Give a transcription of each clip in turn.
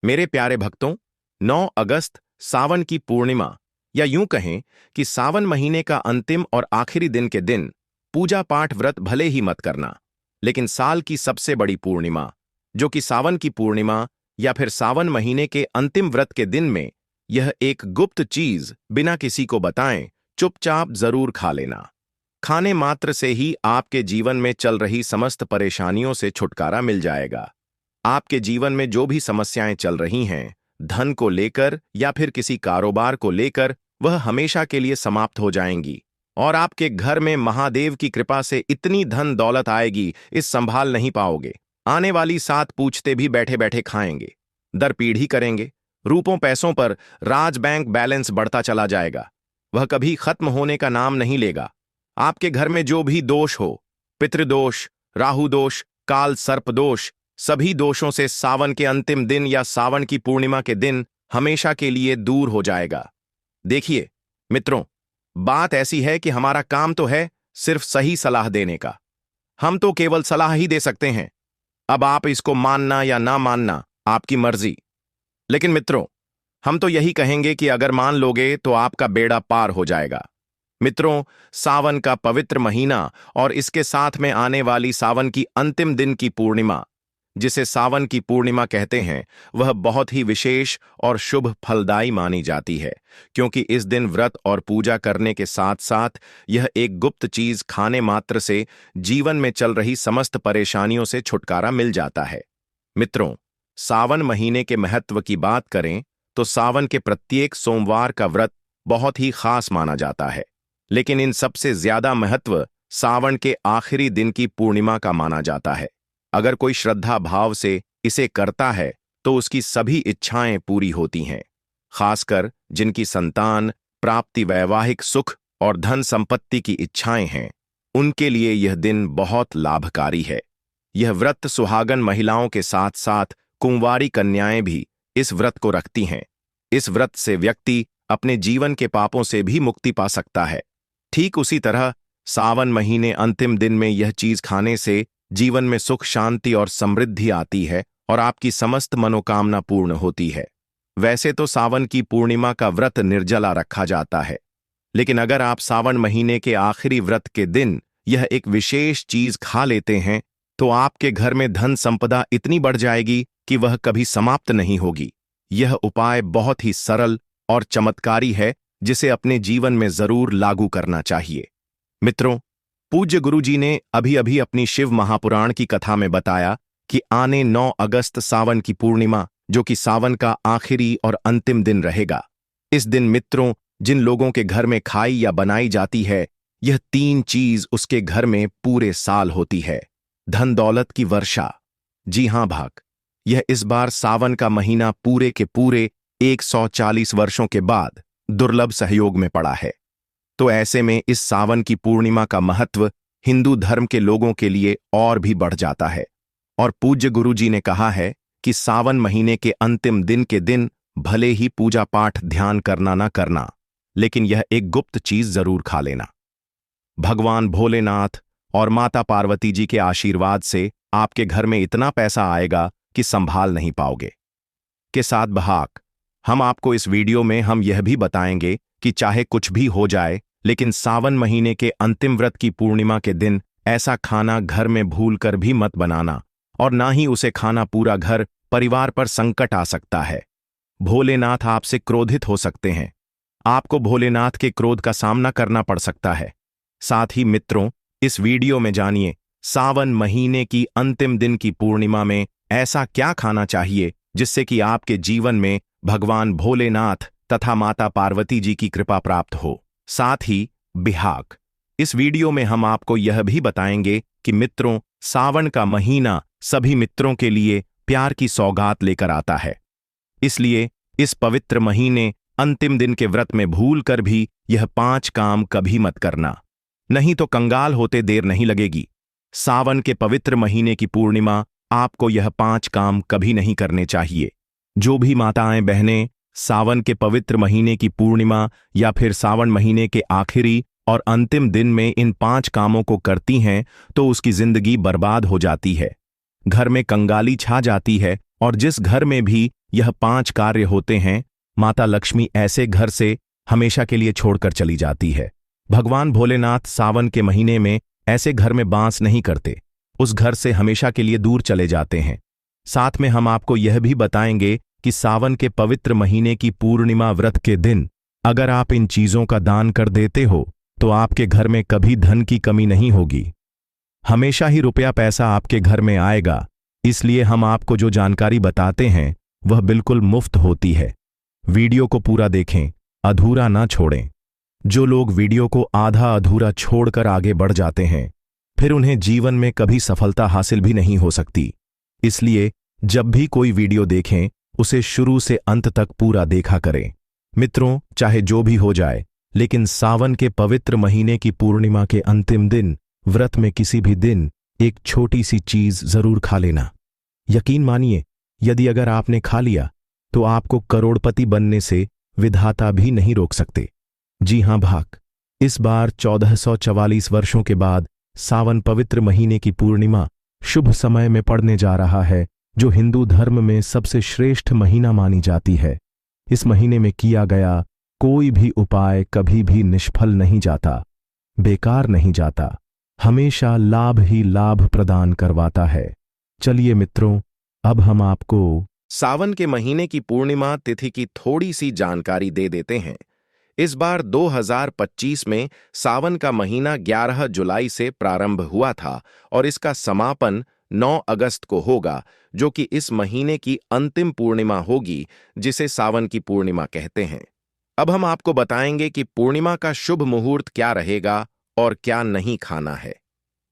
मेरे प्यारे भक्तों, 9 अगस्त सावन की पूर्णिमा, या यूं कहें कि सावन महीने का अंतिम और आखिरी दिन के दिन पूजा पाठ व्रत भले ही मत करना, लेकिन साल की सबसे बड़ी पूर्णिमा, जो कि सावन की पूर्णिमा या फिर सावन महीने के अंतिम व्रत के दिन में, यह एक गुप्त चीज बिना किसी को बताएं चुपचाप जरूर खा लेना। खाने मात्र से ही आपके जीवन में चल रही समस्त परेशानियों से छुटकारा मिल जाएगा। आपके जीवन में जो भी समस्याएं चल रही हैं, धन को लेकर या फिर किसी कारोबार को लेकर, वह हमेशा के लिए समाप्त हो जाएंगी और आपके घर में महादेव की कृपा से इतनी धन दौलत आएगी, इस संभाल नहीं पाओगे। आने वाली 7 पूछते भी बैठे बैठे खाएंगे, दर पीढ़ी करेंगे। रूपों पैसों पर राज बैंक बैलेंस बढ़ता चला जाएगा, वह कभी खत्म होने का नाम नहीं लेगा। आपके घर में जो भी दोष हो, पितृदोष, राहु दोष, काल सर्प दोष, सभी दोषों से सावन के अंतिम दिन या सावन की पूर्णिमा के दिन हमेशा के लिए दूर हो जाएगा। देखिए मित्रों, बात ऐसी है कि हमारा काम तो है सिर्फ सही सलाह देने का। हम तो केवल सलाह ही दे सकते हैं। अब आप इसको मानना या ना मानना आपकी मर्जी। लेकिन मित्रों, हम तो यही कहेंगे कि अगर मान लोगे तो आपका बेड़ा पार हो जाएगा। मित्रों, सावन का पवित्र महीना और इसके साथ में आने वाली सावन की अंतिम दिन की पूर्णिमा, जिसे सावन की पूर्णिमा कहते हैं, वह बहुत ही विशेष और शुभ फलदायी मानी जाती है, क्योंकि इस दिन व्रत और पूजा करने के साथ साथ यह एक गुप्त चीज खाने मात्र से जीवन में चल रही समस्त परेशानियों से छुटकारा मिल जाता है। मित्रों, सावन महीने के महत्व की बात करें तो सावन के प्रत्येक सोमवार का व्रत बहुत ही खास माना जाता है, लेकिन इन सबसे ज्यादा महत्व सावन के आखिरी दिन की पूर्णिमा का माना जाता है। अगर कोई श्रद्धा भाव से इसे करता है तो उसकी सभी इच्छाएं पूरी होती हैं, खासकर जिनकी संतान प्राप्ति, वैवाहिक सुख और धन संपत्ति की इच्छाएं हैं, उनके लिए यह दिन बहुत लाभकारी है। यह व्रत सुहागन महिलाओं के साथ साथ कुंवारी कन्याएं भी इस व्रत को रखती हैं। इस व्रत से व्यक्ति अपने जीवन के पापों से भी मुक्ति पा सकता है। ठीक उसी तरह सावन महीने अंतिम दिन में यह चीज खाने से जीवन में सुख, शांति और समृद्धि आती है और आपकी समस्त मनोकामना पूर्ण होती है। वैसे तो सावन की पूर्णिमा का व्रत निर्जला रखा जाता है, लेकिन अगर आप सावन महीने के आखिरी व्रत के दिन यह एक विशेष चीज खा लेते हैं तो आपके घर में धन संपदा इतनी बढ़ जाएगी कि वह कभी समाप्त नहीं होगी। यह उपाय बहुत ही सरल और चमत्कारी है, जिसे अपने जीवन में जरूर लागू करना चाहिए। मित्रों, पूज्य गुरुजी ने अभी अभी अपनी शिव महापुराण की कथा में बताया कि आने 9 अगस्त सावन की पूर्णिमा, जो कि सावन का आखिरी और अंतिम दिन रहेगा, इस दिन मित्रों, जिन लोगों के घर में खाई या बनाई जाती है, यह 3 चीज उसके घर में पूरे साल होती है। धन दौलत की वर्षा। जी हां भाग, यह इस बार सावन का महीना पूरे के पूरे 140 वर्षों के बाद दुर्लभ सहयोग में पड़ा है। तो ऐसे में इस सावन की पूर्णिमा का महत्व हिंदू धर्म के लोगों के लिए और भी बढ़ जाता है। और पूज्य गुरुजी ने कहा है कि सावन महीने के अंतिम दिन के दिन भले ही पूजा पाठ ध्यान करना ना करना, लेकिन यह एक गुप्त चीज जरूर खा लेना। भगवान भोलेनाथ और माता पार्वती जी के आशीर्वाद से आपके घर में इतना पैसा आएगा कि संभाल नहीं पाओगे। के साथ बहाक, हम आपको इस वीडियो में हम यह भी बताएंगे कि चाहे कुछ भी हो जाए, लेकिन सावन महीने के अंतिम व्रत की पूर्णिमा के दिन ऐसा खाना घर में भूलकर भी मत बनाना, और ना ही उसे खाना पूरा घर परिवार पर संकट आ सकता है। भोलेनाथ आपसे क्रोधित हो सकते हैं, आपको भोलेनाथ के क्रोध का सामना करना पड़ सकता है। साथ ही मित्रों, इस वीडियो में जानिए सावन महीने की अंतिम दिन की पूर्णिमा में ऐसा क्या खाना चाहिए जिससे कि आपके जीवन में भगवान भोलेनाथ तथा माता पार्वती जी की कृपा प्राप्त हो। साथ ही बिहाक, इस वीडियो में हम आपको यह भी बताएंगे कि मित्रों, सावन का महीना सभी मित्रों के लिए प्यार की सौगात लेकर आता है। इसलिए इस पवित्र महीने अंतिम दिन के व्रत में भूल कर भी यह 5 काम कभी मत करना, नहीं तो कंगाल होते देर नहीं लगेगी। सावन के पवित्र महीने की पूर्णिमा आपको यह 5 काम कभी नहीं करने चाहिए। जो भी माताएं बहनें सावन के पवित्र महीने की पूर्णिमा या फिर सावन महीने के आखिरी और अंतिम दिन में इन 5 कामों को करती हैं तो उसकी जिंदगी बर्बाद हो जाती है, घर में कंगाली छा जाती है, और जिस घर में भी यह 5 कार्य होते हैं, माता लक्ष्मी ऐसे घर से हमेशा के लिए छोड़कर चली जाती है। भगवान भोलेनाथ सावन के महीने में ऐसे घर में बांस नहीं करते, उस घर से हमेशा के लिए दूर चले जाते हैं। साथ में हम आपको यह भी बताएंगे कि सावन के पवित्र महीने की पूर्णिमा व्रत के दिन अगर आप इन चीजों का दान कर देते हो तो आपके घर में कभी धन की कमी नहीं होगी, हमेशा ही रुपया पैसा आपके घर में आएगा। इसलिए हम आपको जो जानकारी बताते हैं वह बिल्कुल मुफ्त होती है। वीडियो को पूरा देखें, अधूरा ना छोड़ें। जो लोग वीडियो को आधा अधूरा छोड़कर आगे बढ़ जाते हैं फिर उन्हें जीवन में कभी सफलता हासिल भी नहीं हो सकती। इसलिए जब भी कोई वीडियो देखें उसे शुरू से अंत तक पूरा देखा करें। मित्रों, चाहे जो भी हो जाए, लेकिन सावन के पवित्र महीने की पूर्णिमा के अंतिम दिन व्रत में किसी भी दिन एक छोटी सी चीज जरूर खा लेना। यकीन मानिए, यदि अगर आपने खा लिया तो आपको करोड़पति बनने से विधाता भी नहीं रोक सकते। जी हां भाक, इस बार 1444 वर्षों के बाद सावन पवित्र महीने की पूर्णिमा शुभ समय में पड़ने जा रहा है, जो हिंदू धर्म में सबसे श्रेष्ठ महीना मानी जाती है। इस महीने में किया गया कोई भी उपाय कभी भी निष्फल नहीं जाता, बेकार नहीं जाता, हमेशा लाभ ही लाभ प्रदान करवाता है। चलिए मित्रों, अब हम आपको सावन के महीने की पूर्णिमा तिथि की थोड़ी सी जानकारी दे देते हैं। इस बार 2025 में सावन का महीना 11 जुलाई से प्रारंभ हुआ था और इसका समापन 9 अगस्त को होगा, जो कि इस महीने की अंतिम पूर्णिमा होगी, जिसे सावन की पूर्णिमा कहते हैं। अब हम आपको बताएंगे कि पूर्णिमा का शुभ मुहूर्त क्या रहेगा और क्या नहीं खाना है।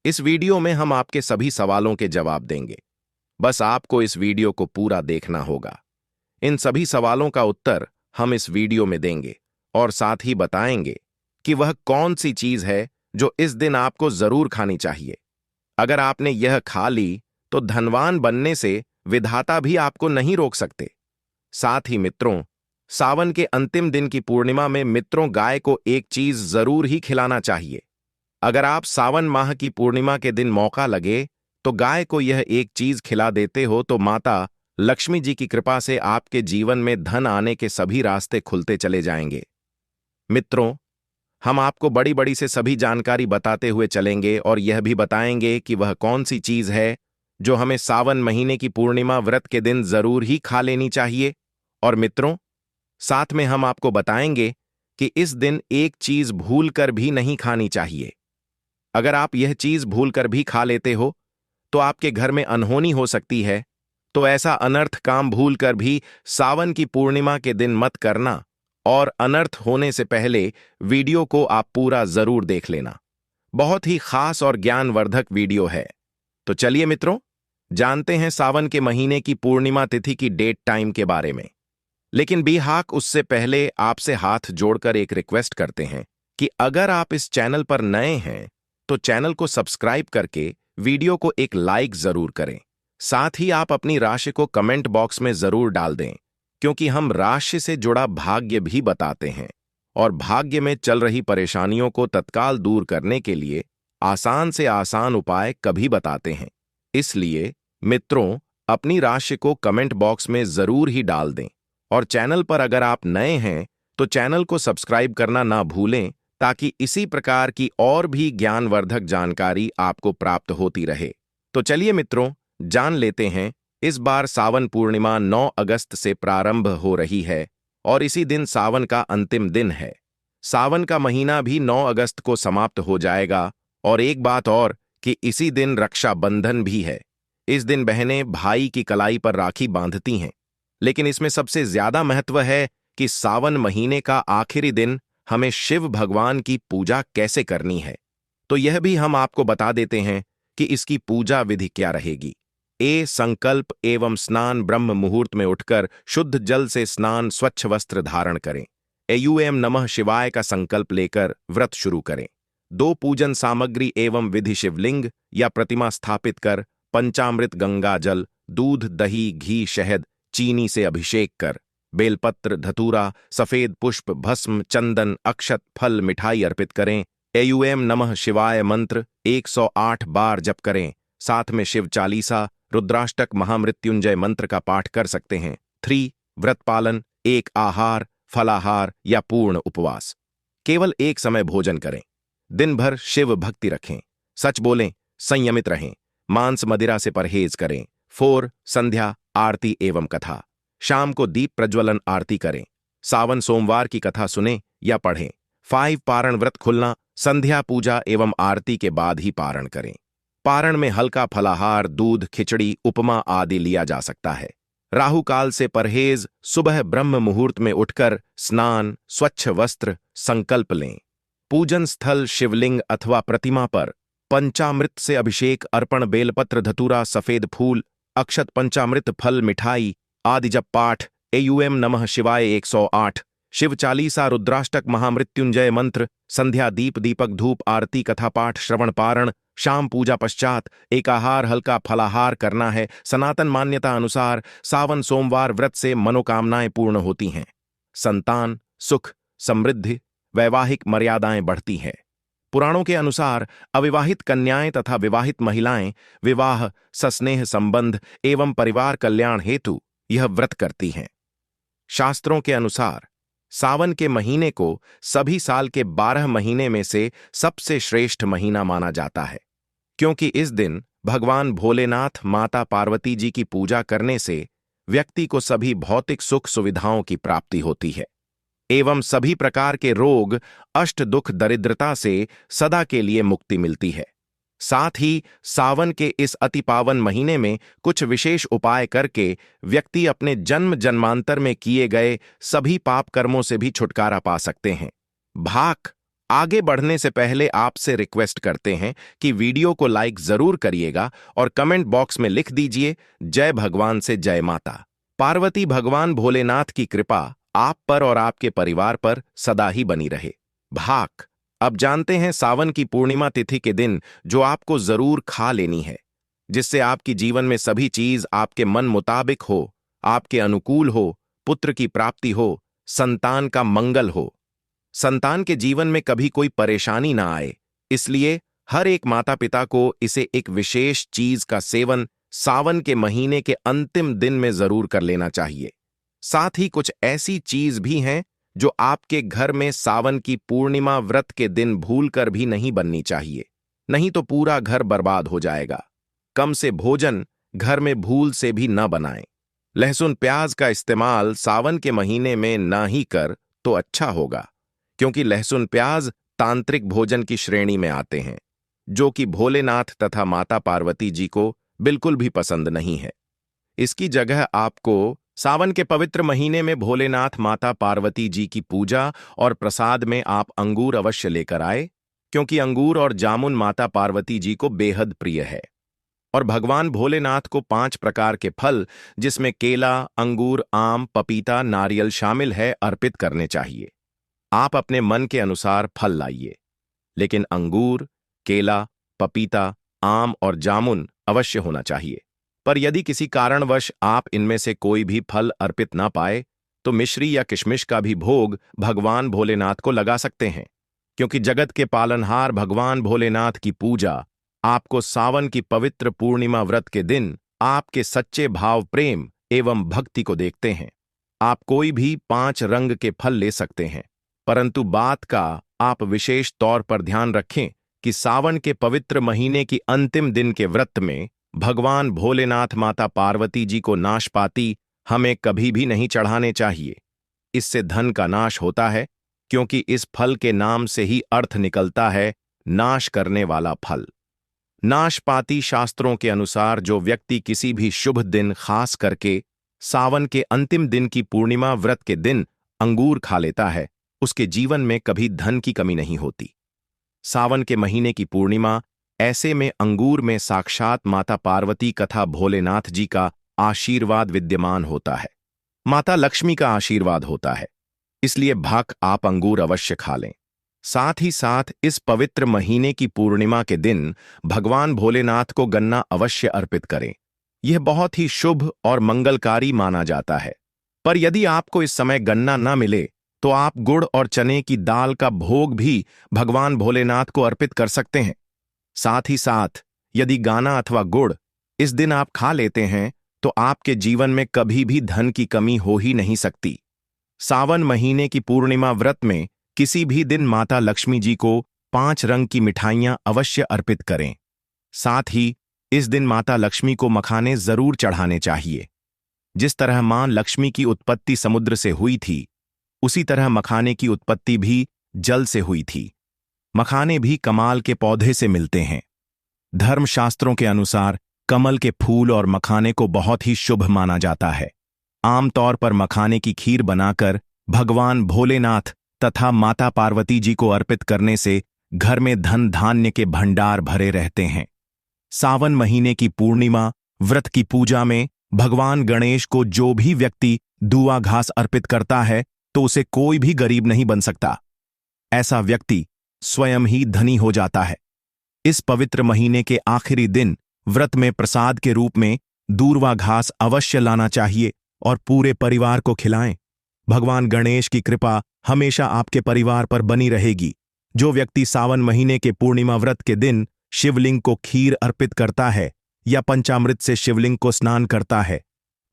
इस वीडियो में हम आपके सभी सवालों के जवाब देंगे, बस आपको इस वीडियो को पूरा देखना होगा। इन सभी सवालों का उत्तर हम इस वीडियो में देंगे और साथ ही बताएंगे कि वह कौन सी चीज है जो इस दिन आपको जरूर खानी चाहिए। अगर आपने यह खा ली तो धनवान बनने से विधाता भी आपको नहीं रोक सकते। साथ ही मित्रों, सावन के अंतिम दिन की पूर्णिमा में मित्रों गाय को एक चीज जरूर ही खिलाना चाहिए। अगर आप सावन माह की पूर्णिमा के दिन मौका लगे तो गाय को यह एक चीज खिला देते हो तो माता लक्ष्मी जी की कृपा से आपके जीवन में धन आने के सभी रास्ते खुलते चले जाएंगे। मित्रों, हम आपको बड़ी बड़ी से सभी जानकारी बताते हुए चलेंगे और यह भी बताएंगे कि वह कौन सी चीज है जो हमें सावन महीने की पूर्णिमा व्रत के दिन जरूर ही खा लेनी चाहिए। और मित्रों, साथ में हम आपको बताएंगे कि इस दिन एक चीज भूल कर भी नहीं खानी चाहिए। अगर आप यह चीज भूल कर भी खा लेते हो तो आपके घर में अनहोनी हो सकती है, तो ऐसा अनर्थ काम भूल कर भी सावन की पूर्णिमा के दिन मत करना और अनर्थ होने से पहले वीडियो को आप पूरा जरूर देख लेना। बहुत ही खास और ज्ञानवर्धक वीडियो है। तो चलिए मित्रों, जानते हैं सावन के महीने की पूर्णिमा तिथि की डेट टाइम के बारे में। लेकिन बीहाक उससे पहले आपसे हाथ जोड़कर एक रिक्वेस्ट करते हैं कि अगर आप इस चैनल पर नए हैं तो चैनल को सब्सक्राइब करके वीडियो को एक लाइक जरूर करें। साथ ही आप अपनी राशि को कमेंट बॉक्स में जरूर डाल दें, क्योंकि हम राशि से जुड़ा भाग्य भी बताते हैं और भाग्य में चल रही परेशानियों को तत्काल दूर करने के लिए आसान से आसान उपाय कभी बताते हैं। इसलिए मित्रों, अपनी राशि को कमेंट बॉक्स में जरूर ही डाल दें और चैनल पर अगर आप नए हैं तो चैनल को सब्सक्राइब करना ना भूलें, ताकि इसी प्रकार की और भी ज्ञानवर्धक जानकारी आपको प्राप्त होती रहे। तो चलिए मित्रों, जान लेते हैं। इस बार सावन पूर्णिमा 9 अगस्त से प्रारंभ हो रही है और इसी दिन सावन का अंतिम दिन है। सावन का महीना भी 9 अगस्त को समाप्त हो जाएगा। और एक बात और कि इसी दिन रक्षाबंधन भी है। इस दिन बहनें भाई की कलाई पर राखी बांधती हैं। लेकिन इसमें सबसे ज्यादा महत्व है कि सावन महीने का आखिरी दिन हमें शिव भगवान की पूजा कैसे करनी है। तो यह भी हम आपको बता देते हैं कि इसकी पूजा विधि क्या रहेगी। संकल्प एवं स्नान ब्रह्म मुहूर्त में उठकर शुद्ध जल से स्नान, स्वच्छ वस्त्र धारण करें। नमः शिवाय का संकल्प लेकर व्रत शुरू करें। 2 पूजन सामग्री एवं विधि शिवलिंग या प्रतिमा स्थापित कर पंचामृत, गंगा जल, दूध, दही, घी, शहद, चीनी से अभिषेक कर बेलपत्र, धतूरा, सफेद पुष्प, भस्म, चंदन, अक्षत, फल, मिठाई अर्पित करें। नमः शिवाय मंत्र 108 बार जप करें। साथ में शिव चालीसा, रुद्राष्टक, महामृत्युंजय मंत्र का पाठ कर सकते हैं। 3 व्रत पालन, 1 आहार, फलाहार या पूर्ण उपवास। केवल एक समय भोजन करें। दिन भर शिव भक्ति रखें। सच बोलें, संयमित रहें। मांस मदिरा से परहेज करें। 4 संध्या आरती एवं कथा। शाम को दीप प्रज्वलन आरती करें। सावन सोमवार की कथा सुनें या पढ़ें। 5 पारण व्रत खुलना, संध्या पूजा एवं आरती के बाद ही पारण करें। पारण में हल्का फलाहार, दूध, खिचड़ी, उपमा आदि लिया जा सकता है। राहु काल से परहेज, सुबह ब्रह्म मुहूर्त में उठकर स्नान, स्वच्छ वस्त्र, संकल्प लें। पूजन स्थल शिवलिंग अथवा प्रतिमा पर पंचामृत से अभिषेक, अर्पण, बेलपत्र, धतूरा, सफेद फूल, अक्षत, पंचामृत, फल, मिठाई आदि जप पाठ, एयूएम नमः शिवाय 108, शिव चालीसा, रुद्राष्टक, महामृत्युंजय मंत्र, संध्या दीप, दीपक, धूप, आरती, कथा पाठ, श्रवण पारण, शाम पूजा पश्चात एकाहार, हल्का फलाहार करना है। सनातन मान्यता अनुसार सावन सोमवार व्रत से मनोकामनाएं पूर्ण होती हैं। संतान, सुख, समृद्धि, वैवाहिक मर्यादाएं बढ़ती हैं। पुराणों के अनुसार अविवाहित कन्याएं तथा विवाहित महिलाएं विवाह, सस्नेह संबंध एवं परिवार कल्याण हेतु यह व्रत करती हैं। शास्त्रों के अनुसार सावन के महीने को सभी साल के 12 महीने में से सबसे श्रेष्ठ महीना माना जाता है, क्योंकि इस दिन भगवान भोलेनाथ, माता पार्वती जी की पूजा करने से व्यक्ति को सभी भौतिक सुख सुविधाओं की प्राप्ति होती है एवं सभी प्रकार के रोग, अष्ट दुख, दरिद्रता से सदा के लिए मुक्ति मिलती है। साथ ही सावन के इस अति पावन महीने में कुछ विशेष उपाय करके व्यक्ति अपने जन्म जन्मांतर में किए गए सभी पाप कर्मों से भी छुटकारा पा सकते हैं। भाक आगे बढ़ने से पहले आपसे रिक्वेस्ट करते हैं कि वीडियो को लाइक जरूर करिएगा और कमेंट बॉक्स में लिख दीजिए जय भगवान से जय माता पार्वती। भगवान भोलेनाथ की कृपा आप पर और आपके परिवार पर सदा ही बनी रहे। भाक अब जानते हैं सावन की पूर्णिमा तिथि के दिन जो आपको जरूर खा लेनी है, जिससे आपकी जीवन में सभी चीज आपके मन मुताबिक हो, आपके अनुकूल हो, पुत्र की प्राप्ति हो, संतान का मंगल हो, संतान के जीवन में कभी कोई परेशानी ना आए। इसलिए हर एक माता पिता को इसे एक विशेष चीज का सेवन सावन के महीने के अंतिम दिन में जरूर कर लेना चाहिए। साथ ही कुछ ऐसी चीज भी हैं जो आपके घर में सावन की पूर्णिमा व्रत के दिन भूलकर भी नहीं बननी चाहिए, नहीं तो पूरा घर बर्बाद हो जाएगा। कम से भोजन घर में भूल से भी न बनाएं। लहसुन प्याज का इस्तेमाल सावन के महीने में ना ही कर तो अच्छा होगा, क्योंकि लहसुन प्याज तांत्रिक भोजन की श्रेणी में आते हैं, जो कि भोलेनाथ तथा माता पार्वती जी को बिल्कुल भी पसंद नहीं है। इसकी जगह आपको सावन के पवित्र महीने में भोलेनाथ, माता पार्वती जी की पूजा और प्रसाद में आप अंगूर अवश्य लेकर आए, क्योंकि अंगूर और जामुन माता पार्वती जी को बेहद प्रिय है। और भगवान भोलेनाथ को 5 प्रकार के फल, जिसमें केला, अंगूर, आम, पपीता, नारियल शामिल है, अर्पित करने चाहिए। आप अपने मन के अनुसार फल लाइए, लेकिन अंगूर, केला, पपीता, आम और जामुन अवश्य होना चाहिए। पर यदि किसी कारणवश आप इनमें से कोई भी फल अर्पित ना पाए तो मिश्री या किशमिश का भी भोग भगवान भोलेनाथ को लगा सकते हैं, क्योंकि जगत के पालनहार भगवान भोलेनाथ की पूजा आपको सावन की पवित्र पूर्णिमा व्रत के दिन आपके सच्चे भाव, प्रेम एवं भक्ति को देखते हैं। आप कोई भी 5 रंग के फल ले सकते हैं, परंतु बात का आप विशेष तौर पर ध्यान रखें कि सावन के पवित्र महीने की अंतिम दिन के व्रत में भगवान भोलेनाथ, माता पार्वती जी को नाशपाती हमें कभी भी नहीं चढ़ाने चाहिए। इससे धन का नाश होता है, क्योंकि इस फल के नाम से ही अर्थ निकलता है नाश करने वाला फल। नाशपाती शास्त्रों के अनुसार जो व्यक्ति किसी भी शुभ दिन, खास करके सावन के अंतिम दिन की पूर्णिमा व्रत के दिन अंगूर खा लेता है, उसके जीवन में कभी धन की कमी नहीं होती। सावन के महीने की पूर्णिमा, ऐसे में अंगूर में साक्षात माता पार्वती तथा भोलेनाथ जी का आशीर्वाद विद्यमान होता है, माता लक्ष्मी का आशीर्वाद होता है। इसलिए भाक आप अंगूर अवश्य खा लें। साथ ही साथ इस पवित्र महीने की पूर्णिमा के दिन भगवान भोलेनाथ को गन्ना अवश्य अर्पित करें। यह बहुत ही शुभ और मंगलकारी माना जाता है। पर यदि आपको इस समय गन्ना न मिले तो आप गुड़ और चने की दाल का भोग भी भगवान भोलेनाथ को अर्पित कर सकते हैं। साथ ही साथ यदि गाना अथवा गुड़ इस दिन आप खा लेते हैं तो आपके जीवन में कभी भी धन की कमी हो ही नहीं सकती। सावन महीने की पूर्णिमा व्रत में किसी भी दिन माता लक्ष्मी जी को 5 रंग की मिठाइयां अवश्य अर्पित करें। साथ ही इस दिन माता लक्ष्मी को मखाने जरूर चढ़ाने चाहिए। जिस तरह मां लक्ष्मी की उत्पत्ति समुद्र से हुई थी, उसी तरह मखाने की उत्पत्ति भी जल से हुई थी। मखाने भी कमाल के पौधे से मिलते हैं। धर्मशास्त्रों के अनुसार कमल के फूल और मखाने को बहुत ही शुभ माना जाता है। आमतौर पर मखाने की खीर बनाकर भगवान भोलेनाथ तथा माता पार्वती जी को अर्पित करने से घर में धन धान्य के भंडार भरे रहते हैं। सावन महीने की पूर्णिमा व्रत की पूजा में भगवान गणेश को जो भी व्यक्ति दूआ घास अर्पित करता है तो उसे कोई भी गरीब नहीं बन सकता। ऐसा व्यक्ति स्वयं ही धनी हो जाता है। इस पवित्र महीने के आखिरी दिन व्रत में प्रसाद के रूप में दूर्वा घास अवश्य लाना चाहिए और पूरे परिवार को खिलाएं। भगवान गणेश की कृपा हमेशा आपके परिवार पर बनी रहेगी। जो व्यक्ति सावन महीने के पूर्णिमा व्रत के दिन शिवलिंग को खीर अर्पित करता है या पंचामृत से शिवलिंग को स्नान करता है,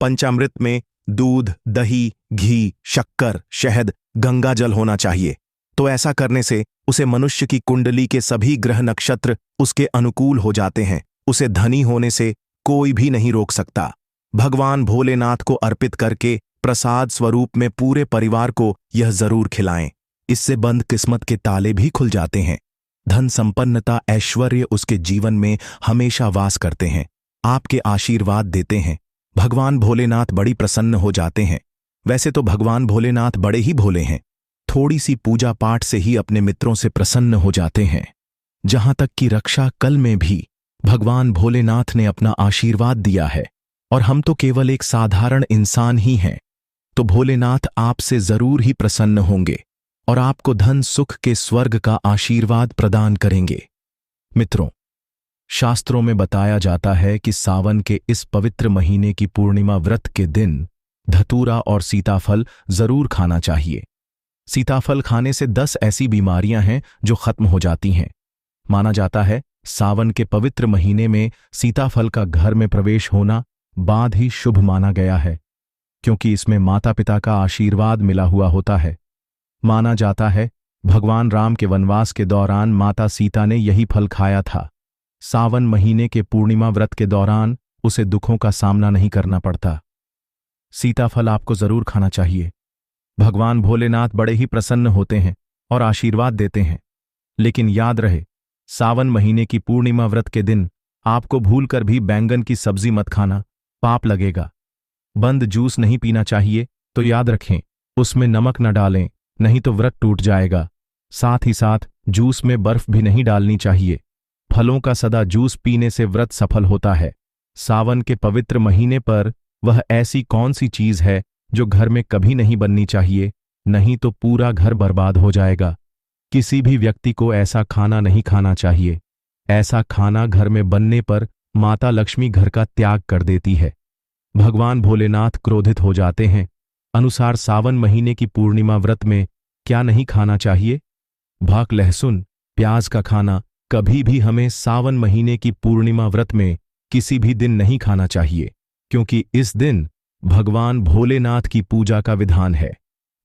पंचामृत में दूध, दही, घी, शक्कर, शहद, गंगा जल होना चाहिए, तो ऐसा करने से उसे मनुष्य की कुंडली के सभी ग्रह नक्षत्र उसके अनुकूल हो जाते हैं। उसे धनी होने से कोई भी नहीं रोक सकता। भगवान भोलेनाथ को अर्पित करके प्रसाद स्वरूप में पूरे परिवार को यह जरूर खिलाएं। इससे बंद किस्मत के ताले भी खुल जाते हैं। धन संपन्नता, ऐश्वर्य उसके जीवन में हमेशा वास करते हैं, आपके आशीर्वाद देते हैं। भगवान भोलेनाथ बड़ी प्रसन्न हो जाते हैं। वैसे तो भगवान भोलेनाथ बड़े ही भोले हैं, थोड़ी सी पूजा पाठ से ही अपने मित्रों से प्रसन्न हो जाते हैं। जहां तक कि रक्षा कल में भी भगवान भोलेनाथ ने अपना आशीर्वाद दिया है और हम तो केवल एक साधारण इंसान ही हैं, तो भोलेनाथ आपसे जरूर ही प्रसन्न होंगे और आपको धन सुख के स्वर्ग का आशीर्वाद प्रदान करेंगे। मित्रों, शास्त्रों में बताया जाता है कि सावन के इस पवित्र महीने की पूर्णिमा व्रत के दिन धतूरा और सीताफल जरूर खाना चाहिए। सीताफल खाने से 10 ऐसी बीमारियां हैं जो खत्म हो जाती हैं। माना जाता है सावन के पवित्र महीने में सीताफल का घर में प्रवेश होना बाद ही शुभ माना गया है, क्योंकि इसमें माता पिता का आशीर्वाद मिला हुआ होता है। माना जाता है भगवान राम के वनवास के दौरान माता सीता ने यही फल खाया था। सावन महीने के पूर्णिमा व्रत के दौरान उसे दुखों का सामना नहीं करना पड़ता। सीताफल आपको जरूर खाना चाहिए। भगवान भोलेनाथ बड़े ही प्रसन्न होते हैं और आशीर्वाद देते हैं। लेकिन याद रहे, सावन महीने की पूर्णिमा व्रत के दिन आपको भूलकर भी बैंगन की सब्जी मत खाना, पाप लगेगा। बंद जूस नहीं पीना चाहिए, तो याद रखें उसमें नमक न डालें, नहीं तो व्रत टूट जाएगा। साथ ही साथ जूस में बर्फ भी नहीं डालनी चाहिए। फलों का सदा जूस पीने से व्रत सफल होता है। सावन के पवित्र महीने पर वह ऐसी कौन सी चीज है जो घर में कभी नहीं बननी चाहिए, नहीं तो पूरा घर बर्बाद हो जाएगा। किसी भी व्यक्ति को ऐसा खाना नहीं खाना चाहिए। ऐसा खाना घर में बनने पर माता लक्ष्मी घर का त्याग कर देती है। भगवान भोलेनाथ क्रोधित हो जाते हैं। अनुसार सावन महीने की पूर्णिमा व्रत में क्या नहीं खाना चाहिए? भाक, लहसुन, प्याज का खाना कभी भी हमें सावन महीने की पूर्णिमा व्रत में किसी भी दिन नहीं खाना चाहिए, क्योंकि इस दिन भगवान भोलेनाथ की पूजा का विधान है।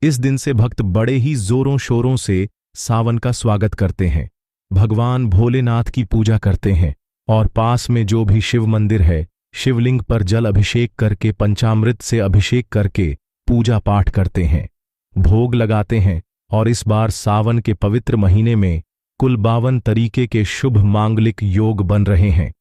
इस दिन से भक्त बड़े ही जोरों शोरों से सावन का स्वागत करते हैं, भगवान भोलेनाथ की पूजा करते हैं और पास में जो भी शिव मंदिर है, शिवलिंग पर जल अभिषेक करके पंचामृत से अभिषेक करके पूजा पाठ करते हैं, भोग लगाते हैं। और इस बार सावन के पवित्र महीने में कुल 52 तरीके के शुभ मांगलिक योग बन रहे हैं।